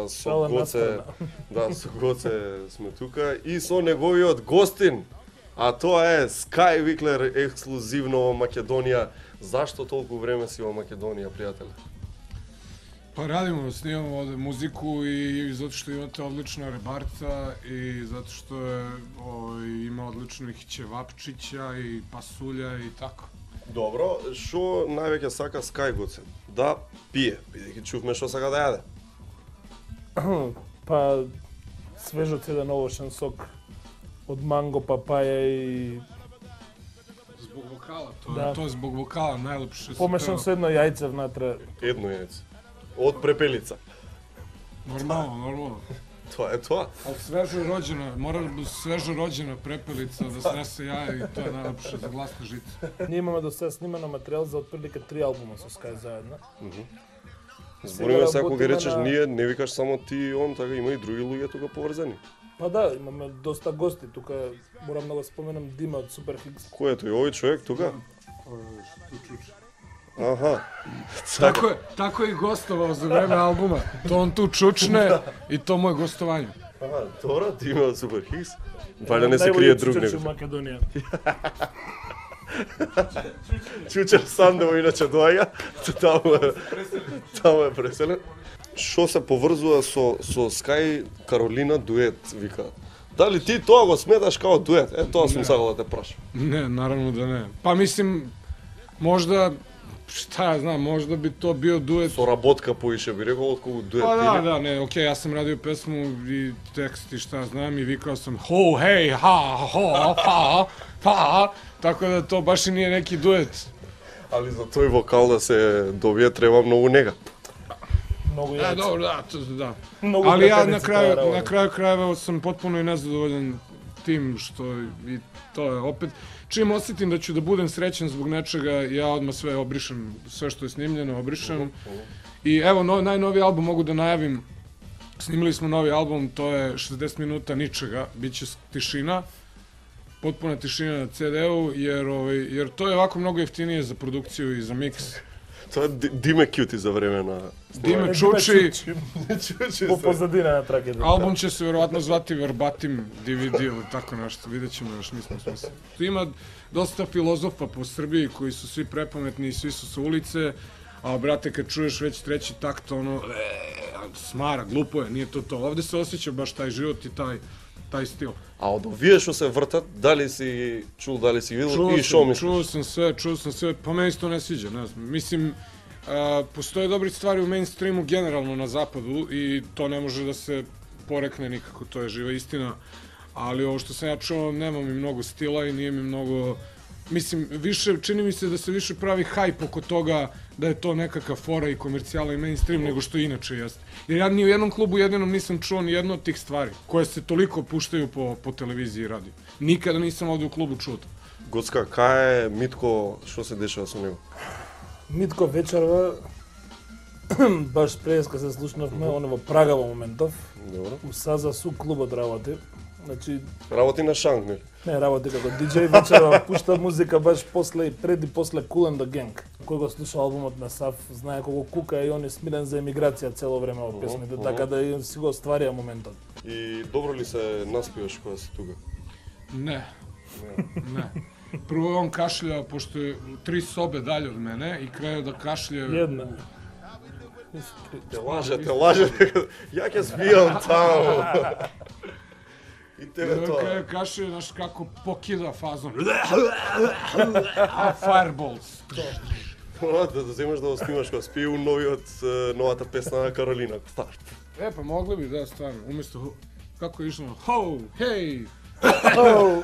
со Гоце, да, со Гоце сме тука и со неговиот гостин, а тоа е Sky Виклер ексклузивно во Македонија. Зашто толку време си во Македонија, пријателе? Pa radimo, snimamo ovde muziku i zato što imate odlična rebarca i zato što je, ima odličnih ćevapčića i pasulja i tako. Добро, што највеќе сака Sky Гоце? Да пие, бидејќи чувме што сака да јаде. Па свежо цеден овошен сок од манго, папаја и Zbog vokala, Da. to je zbog vokala najlepše se помешан peva. со едно јајце внатре. Едно јајце. Од препелица. Normalno. Тоа е тоа. Ali svežo rođena, mora da bude svežo rođena prepelica da snese jaja i to je najlepše za glasne žice. Ние имаме до сега снимано материјал за отприлike 3 албума со Sky заедно. Збориме сега кога работиме речеш на- ние, не викаш само ти и он, така има и други луѓе тука поврзани. Па да, имаме доста гости тука. Морам да го споменам Дима од Супер Хикс. Кој е тој овој човек тука? Аха. Tako je i gostovao za vreme albuma. To on tu čučne i to moje gostovanje. Аха, добро, ти има од Супер Хикс. Валја не се крие друг Најголемиот него. чучач во Македонија. Чучер Сандево иначе доаѓа, таму е преселен. Што се поврзува со Sky Каролина дует, вика. Дали ти тоа го сметаш као дует? Е, тоа сум сакал да те прашам. Ne, naravno da ne. Pa mislim, možda, šta ja znam, možda bi to bio duet. Соработка поише би рекол отколку дует. Pa da, или? da, ne, okej, ja sam radio pesmu i tekst i šta znam i vikao sam ho, hej, ha, ho, ha, ha, tako da to baš i nije neki duet. Али за тој вокал да се добие треба многу нега. Многу Da, јајце. dobro, da, to, da. Многу Ali ja препеници таа работа. na kraju krajeva sam potpuno i nezadovoljan tim što i to je opet čim osjetim da ću da budem srećan zbog nečega, ja odmah sve obrišem, sve što je snimljeno obrišem. I evo najnoviji album mogu da najavim. Snimili smo novi album, to je 60 minuta ničega, biće tišina. Potpuna tišina na CD-u jer to je ovako mnogo jeftinije za produkciju i za miks. Тоа е Диме Кјути за време на... Dime čuči. Чучи По се. позадина на трагедија. Album će se verovatno zvati Verbatim DVD ili tako nešto, vidjet ćemo, još nismo smislili. Tu ima dosta filozofa po Srbiji koji su svi prepametni i svi su sa ulice, a brate kad čuješ već treći takt, ono, smara, glupo je, nije to to. Ovde se osjeća baš taj život i taj stil. А од овие што се вртат, дали си чул, дали си видел и што мислиш? Čuo sam sve, pa meni se to ne sviđa, ne znam. Mislim, postoje dobri stvari u mainstreamu generalno na zapadu i to ne može da se porekne nikako, to je živa istina. Ali ovo što sam ja čuo, nema mi mnogo stila i nije mi mnogo... Mislim, čini mi se da se više pravi hajp oko toga da je to nekakav fora i komercijala i mainstream nego što inače jeste. Jer ja ni u jednom klubu jedinom nisam čuo ni jednu od tih stvari koje se toliko puštaju po televiziji i radiju. Nikada nisam ovde u klubu čuo to. Гоцка, кај е Митко, што се дешава со него? Митко вечерва баш преска се слушнавме, он е во Прага во моментов. Добро. У Саза Су клубот работи. Значи, Работи на шанг, нели? не работи како диџеј вечерва, пушта музика баш после и пред и после Cool and the Gang. Кој го слуша албумот на Сав, знае колку кука и он е смирен за емиграција цело време во песмите, така да и си го стварија моментот. И добро ли се наспиваш кога си тука? Ne. Prvo je on kašljao, pošto je 3 sobe dalje od mene i krenuo da kašlje. Една. Те лаже, ја ќе спијам таму. И тебе тоа. Krenuo kašlje, znaš kako pokida fazon. Fireballs. Да земеш да го снимаш кога спие у новата песна на Каролина. Старт. E, pa mogli bi, da, stvarno. Umjesto, kako je išlo, ho, hej, Oh.